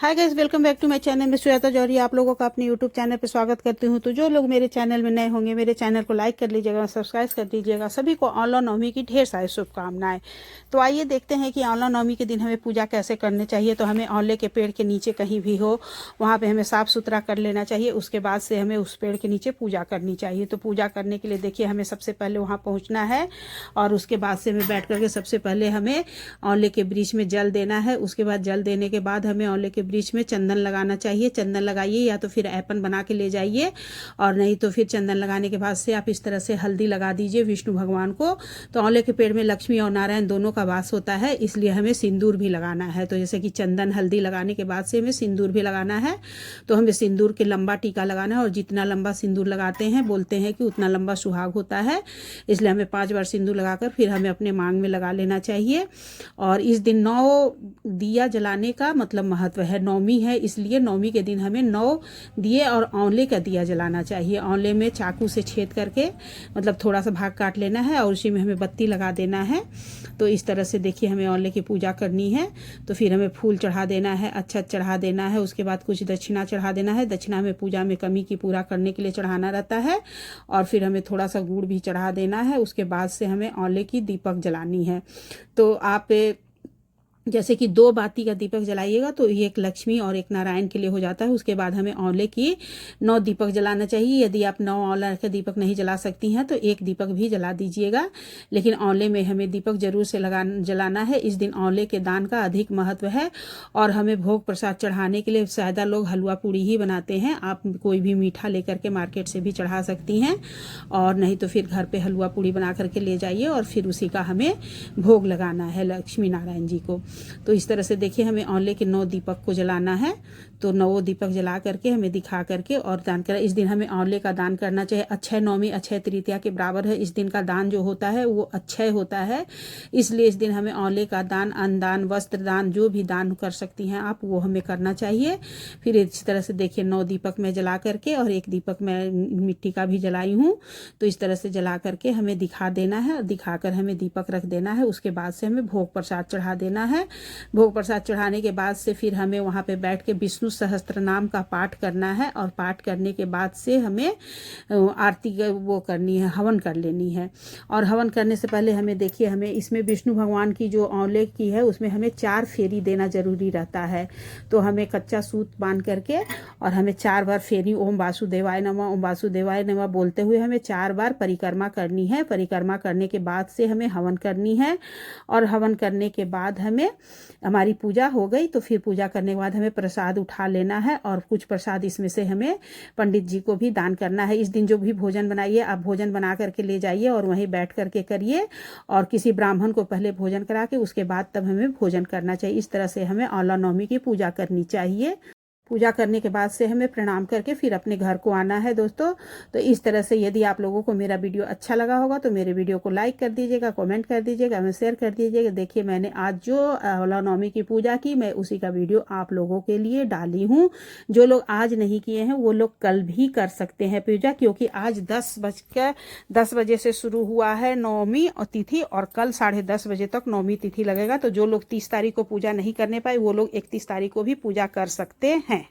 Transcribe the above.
Hi guys, welcome back to my channel. मैं सुजाता जौहरी आप लोगों का अपने यूट्यूब चैनल पर स्वागत करती हूं। तो जो लोग मेरे चैनल में नए होंगे मेरे चैनल को लाइक कर लीजिएगा, सब्सक्राइब कर दीजिएगा। सभी को औला नवमी की ढेर सारी शुभकामनाएं। तो आइए देखते हैं कि औला नवमी के दिन हमें पूजा कैसे करनी चाहिए। तो हमें औले के पेड़ के नीचे कहीं भी हो वहाँ पर हमें साफ़ सुथरा कर लेना चाहिए। उसके बाद से हमें उस पेड़ के नीचे पूजा करनी चाहिए। तो पूजा करने के लिए देखिए हमें सबसे पहले वहाँ पहुँचना है और उसके बाद से हमें बैठ करके सबसे पहले हमें औले के वृक्ष में जल देना है। उसके बाद जल देने के बाद हमें औले के वृक्ष में चंदन लगाना चाहिए। चंदन लगाइए या तो फिर ऐपन बना के ले जाइए, और नहीं तो फिर चंदन लगाने के बाद से आप इस तरह से हल्दी लगा दीजिए विष्णु भगवान को। तो औले के पेड़ में लक्ष्मी और नारायण दोनों का वास होता है, इसलिए हमें सिंदूर भी लगाना है। तो जैसे कि चंदन हल्दी लगाने के बाद से हमें सिंदूर भी लगाना है। तो हमें सिंदूर के लंबा टीका लगाना है, और जितना लंबा सिंदूर लगाते हैं बोलते हैं कि उतना लंबा सुहाग होता है, इसलिए हमें 5 बार सिंदूर लगाकर फिर हमें अपने मांग में लगा लेना चाहिए। और इस दिन 9 दिया जलाने का मतलब महत्व है। नौमी है, इसलिए नौमी के दिन हमें 9 दिए और औंले का दिया जलाना चाहिए। औंले में चाकू से छेद करके मतलब थोड़ा सा भाग काट लेना है और उसी में हमें बत्ती लगा देना है। तो इस तरह से देखिए हमें औंले की पूजा करनी है। तो फिर हमें फूल चढ़ा देना है, अक्षत चढ़ा देना है, उसके बाद कुछ दक्षिणा चढ़ा देना है। दक्षिणा में पूजा में कमी की पूरा करने के लिए चढ़ाना रहता है। और फिर हमें थोड़ा सा गुड़ भी चढ़ा देना है। उसके बाद से हमें औंले की दीपक जलानी है। तो आप जैसे कि 2 बाती का दीपक जलाइएगा तो एक लक्ष्मी और एक नारायण के लिए हो जाता है। उसके बाद हमें औंले की 9 दीपक जलाना चाहिए। यदि आप 9 औंला का दीपक नहीं जला सकती हैं तो 1 दीपक भी जला दीजिएगा, लेकिन औंले में हमें दीपक जरूर से जलाना है। इस दिन औंले के दान का अधिक महत्व है। और हमें भोग प्रसाद चढ़ाने के लिए ज़्यादा लोग हलवा पूड़ी ही बनाते हैं। आप कोई भी मीठा लेकर के मार्केट से भी चढ़ा सकती हैं, और नहीं तो फिर घर पर हलवा पूड़ी बना करके ले जाइए और फिर उसी का हमें भोग लगाना है लक्ष्मी नारायण जी को। तो इस तरह से देखिए हमें औंले के 9 दीपक को जलाना है। तो 9 दीपक जला करके हमें दिखा करके और दान करें। इस दिन हमें औंले का दान करना चाहिए। अक्षय नवमी अक्षय तृतीया के बराबर है। इस दिन का दान जो होता है वो अक्षय होता है, इसलिए इस दिन हमें औंले का दान, अन्न दान, वस्त्र दान, जो भी दान कर सकती हैं आप वो हमें करना चाहिए। फिर इस तरह से देखिए 9 दीपक मैं जला करके और 1 दीपक मैं मिट्टी का भी जलाई हूँ। तो इस तरह से जला करके हमें दिखा देना है, दिखाकर हमें दीपक रख देना है। उसके बाद से हमें भोग प्रसाद चढ़ा देना है। भोग प्रसाद चढ़ाने के बाद से फिर हमें वहाँ पे बैठ के विष्णु सहस्त्र नाम का पाठ करना है, और पाठ करने के बाद से हमें आरती वो करनी है, हवन कर लेनी है। और हवन करने से पहले हमें देखिए हमें इसमें विष्णु भगवान की जो औंले की है उसमें हमें 4 फेरी देना जरूरी रहता है। तो हमें कच्चा सूत बांध करके और हमें 4 बार फेरी ओम वासुदेवाय नमः ओम वासुदेवाय नमः बोलते हुए हमें 4 बार परिक्रमा करनी है। परिक्रमा करने के बाद से हमें हवन करनी है, और हवन करने के बाद हमें हमारी पूजा हो गई। तो फिर पूजा करने के बाद हमें प्रसाद उठा लेना है, और कुछ प्रसाद इसमें से हमें पंडित जी को भी दान करना है। इस दिन जो भी भोजन बनाइए आप भोजन बना करके ले जाइए और वहीं बैठ करके करिए, और किसी ब्राह्मण को पहले भोजन करा के उसके बाद तब हमें भोजन करना चाहिए। इस तरह से हमें औला नवमी की पूजा करनी चाहिए। पूजा करने के बाद से हमें प्रणाम करके फिर अपने घर को आना है दोस्तों। तो इस तरह से यदि आप लोगों को मेरा वीडियो अच्छा लगा होगा तो मेरे वीडियो को लाइक कर दीजिएगा, कमेंट कर दीजिएगा, हमें शेयर कर दीजिएगा। देखिए मैंने आज जो औला नवमी की पूजा की मैं उसी का वीडियो आप लोगों के लिए डाली हूँ। जो लोग आज नहीं किए हैं वो लोग कल भी कर सकते हैं पूजा, क्योंकि आज 10 बजे से शुरू हुआ है नवमी और तिथि, और कल 10:30 बजे तक नवमी तिथि लगेगा। तो जो लोग 30 तारीख को पूजा नहीं करने पाए वो लोग 31 तारीख को भी पूजा कर सकते हैं।